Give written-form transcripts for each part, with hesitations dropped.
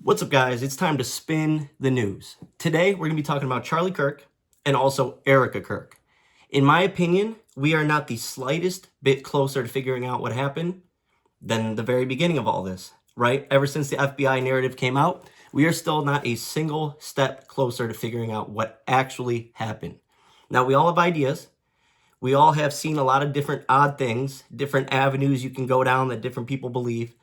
What's up, guys? It's time to spin the news. Today, we're going to be talking about Charlie Kirk and also Erika Kirk. In my opinion, we are not the slightest bit closer to figuring out what happened than the very beginning of all this, right? Ever since the FBI narrative came out, we are still not a single step closer to figuring out what actually happened. Now, we all have ideas. We all have seen a lot of different odd things, different avenues you can go down that different people believe.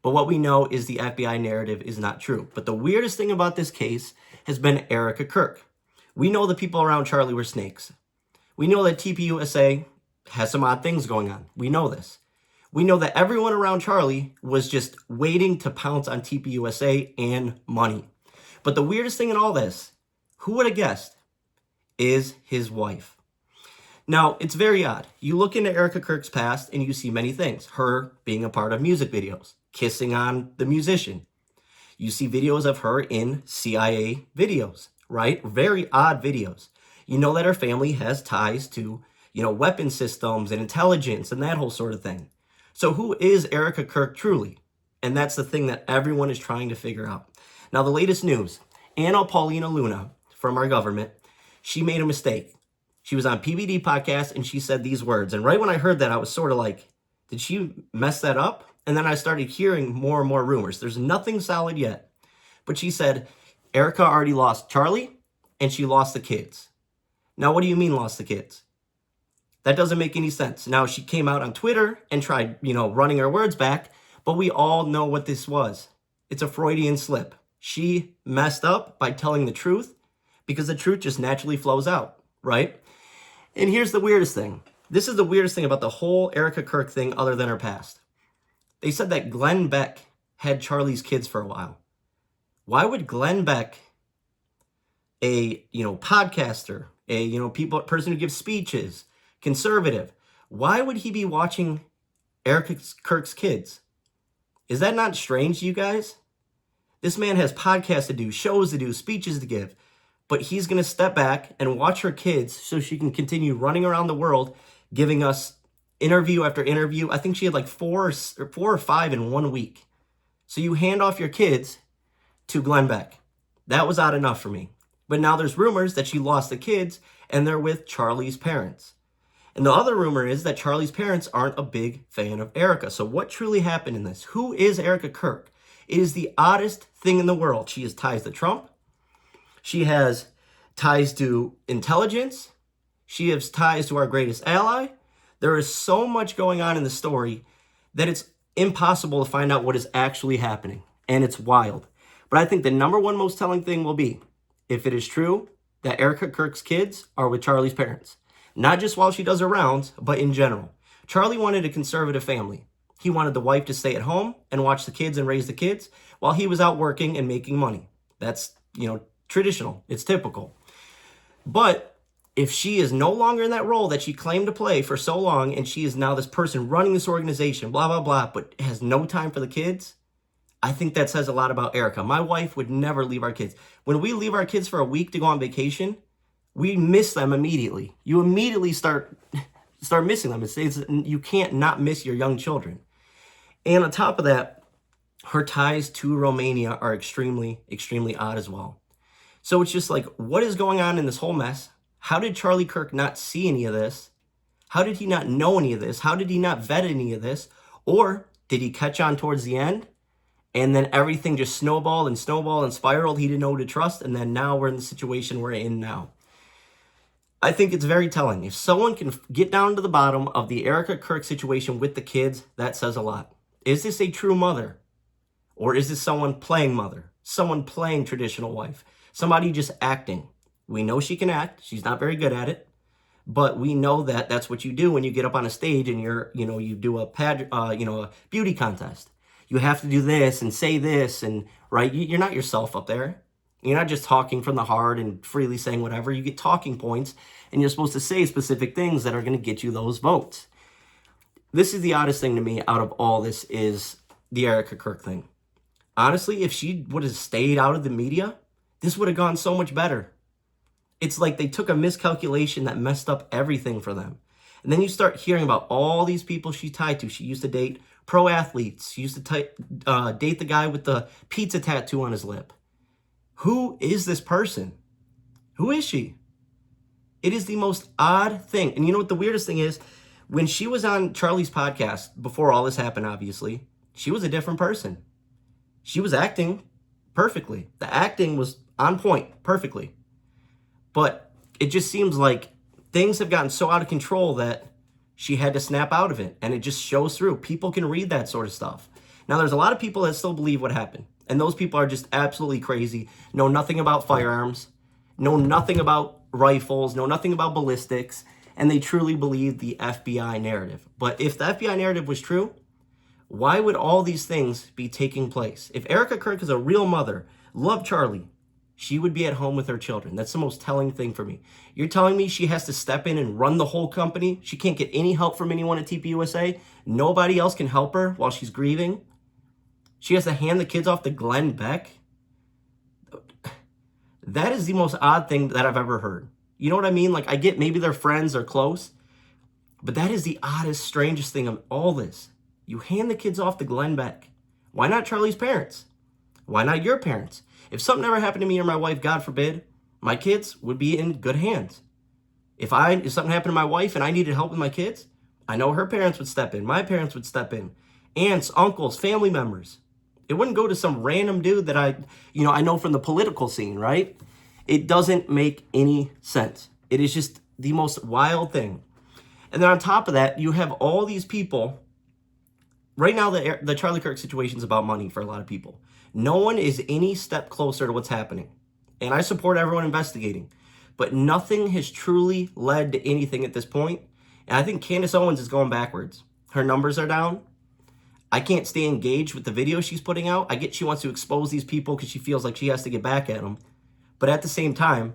But what we know is the FBI narrative is not true. But the weirdest thing about this case has been Erika Kirk. We know the people around Charlie were snakes. We know that TPUSA has some odd things going on. We know this. We know that everyone around Charlie was just waiting to pounce on TPUSA and money. But the weirdest thing in all this, who would have guessed, is his wife. Now, it's very odd. You look into Erika Kirk's past and you see many things. Her being a part of music videos, kissing on the musician. You see videos of her in CIA videos, right? Very odd videos. You know that her family has ties to, weapon systems and intelligence and that whole sort of thing. So who is Erika Kirk truly? And that's the thing that everyone is trying to figure out. Now, the latest news, Anna Paulina Luna from our government, she made a mistake. She was on PBD podcast and she said these words. And right when I heard that, I was sort of like, did she mess that up? And then I started hearing more and more rumors. There's nothing solid yet. But she said, Erika already lost Charlie and she lost the kids. Now, what do you mean lost the kids? That doesn't make any sense. Now, she came out on Twitter and tried, running her words back. But we all know what this was. It's a Freudian slip. She messed up by telling the truth because the truth just naturally flows out, right? And here's the weirdest thing. This is the weirdest thing about the whole Erika Kirk thing other than her past. They said that Glenn Beck had Charlie's kids for a while. Why would Glenn Beck, a podcaster, a person who gives speeches, conservative, why would he be watching Erika Kirk's kids? Is that not strange to you guys? This man has podcasts to do, shows to do, speeches to give, but he's going to step back and watch her kids so she can continue running around the world giving us interview after interview. I think she had like four or five in 1 week. So you hand off your kids to Glenn Beck. That was odd enough for me. But now there's rumors that she lost the kids and they're with Charlie's parents. And the other rumor is that Charlie's parents aren't a big fan of Erika. So what truly happened in this? Who is Erika Kirk? It is the oddest thing in the world. She has ties to Trump. She has ties to intelligence. She has ties to our greatest ally. There is so much going on in the story that it's impossible to find out what is actually happening. And it's wild. But I think the number one most telling thing will be if it is true that Erika Kirk's kids are with Charlie's parents. Not just while she does her rounds, but in general. Charlie wanted a conservative family. He wanted the wife to stay at home and watch the kids and raise the kids while he was out working and making money. That's, traditional. It's typical. But if she is no longer in that role that she claimed to play for so long, and she is now this person running this organization, blah, blah, blah, but has no time for the kids, I think that says a lot about Erika. My wife would never leave our kids. When we leave our kids for a week to go on vacation, we miss them immediately. You immediately start missing them. You can't not miss your young children. And on top of that, her ties to Romania are extremely, extremely odd as well. So it's just like, what is going on in this whole mess? How did Charlie Kirk not see any of this? How did he not know any of this? How did he not vet any of this? Or did he catch on towards the end? And then everything just snowballed and snowballed and spiraled. He didn't know who to trust. And then now we're in the situation we're in now. I think it's very telling. If someone can get down to the bottom of the Erika Kirk situation with the kids, that says a lot. Is this a true mother? Or is this someone playing mother? Someone playing traditional wife? Somebody just acting. We know she can act. She's not very good at it. But we know that that's what you do when you get up on a stage and you do a beauty contest. You have to do this and say this and, right? You're not yourself up there. You're not just talking from the heart and freely saying whatever. You get talking points and you're supposed to say specific things that are going to get you those votes. This is the oddest thing to me out of all this is the Erika Kirk thing. Honestly, if she would have stayed out of the media, this would have gone so much better. It's like they took a miscalculation that messed up everything for them. And then you start hearing about all these people she tied to. She used to date Pro athletes. She used to date the guy with the pizza tattoo on his lip. Who is this person? Who is she? It is the most odd thing. And you know what the weirdest thing is? When she was on Charlie's podcast, before all this happened, obviously, she was a different person. She was acting perfectly. The acting was on point perfectly. But it just seems like things have gotten so out of control that she had to snap out of it. And it just shows through. People can read that sort of stuff. Now, there's a lot of people that still believe what happened. And those people are just absolutely crazy, know nothing about firearms, know nothing about rifles, know nothing about ballistics, and they truly believe the FBI narrative. But if the FBI narrative was true, why would all these things be taking place? If Erika Kirk is a real mother, loved Charlie, she would be at home with her children. That's the most telling thing for me. You're telling me she has to step in and run the whole company? She can't get any help from anyone at TPUSA? Nobody else can help her while she's grieving? She has to hand the kids off to Glenn Beck? That is the most odd thing that I've ever heard. You know what I mean? Like, I get maybe they're friends or close, but that is the oddest, strangest thing of all this. You hand the kids off to Glenn Beck. Why not Charlie's parents? Why not your parents? If something ever happened to me or my wife, God forbid, my kids would be in good hands. If something happened to my wife and I needed help with my kids, I know her parents would step in. My parents would step in. Aunts, uncles, family members. It wouldn't go to some random dude that I know from the political scene, right? It doesn't make any sense. It is just the most wild thing. And then on top of that, you have all these people. Right now, the Charlie Kirk situation is about money for a lot of people. No one is any step closer to what's happening. And I support everyone investigating. But nothing has truly led to anything at this point. And I think Candace Owens is going backwards. Her numbers are down. I can't stay engaged with the videos she's putting out. I get she wants to expose these people because she feels like she has to get back at them. But at the same time,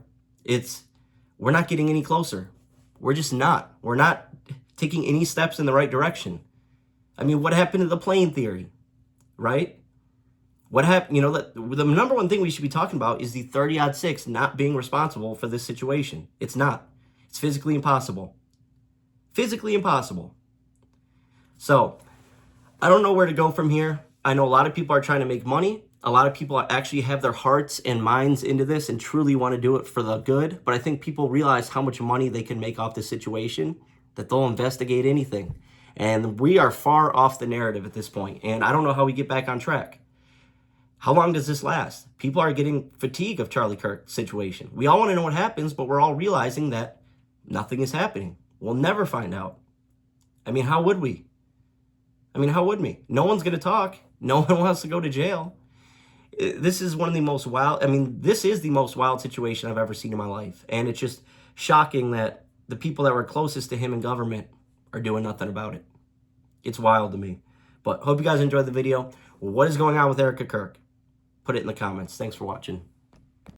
we're not getting any closer. We're just not. We're not taking any steps in the right direction. I mean, what happened to the plane theory, right? What happened? The number one thing we should be talking about is the 30-6 not being responsible for this situation. It's not. It's physically impossible. Physically impossible. So, I don't know where to go from here. I know a lot of people are trying to make money. A lot of people actually have their hearts and minds into this and truly want to do it for the good. But I think people realize how much money they can make off this situation, that they'll investigate anything. And we are far off the narrative at this point. And I don't know how we get back on track. How long does this last? People are getting fatigue of Charlie Kirk's situation. We all want to know what happens, but we're all realizing that nothing is happening. We'll never find out. I mean, how would we? How would we? No one's going to talk. No one wants to go to jail. This is one of the most wild, this is the most wild situation I've ever seen in my life. And it's just shocking that the people that were closest to him in government are doing nothing about it. It's wild to me. But hope you guys enjoyed the video. What is going on with Erika Kirk? Put it in the comments. Thanks for watching.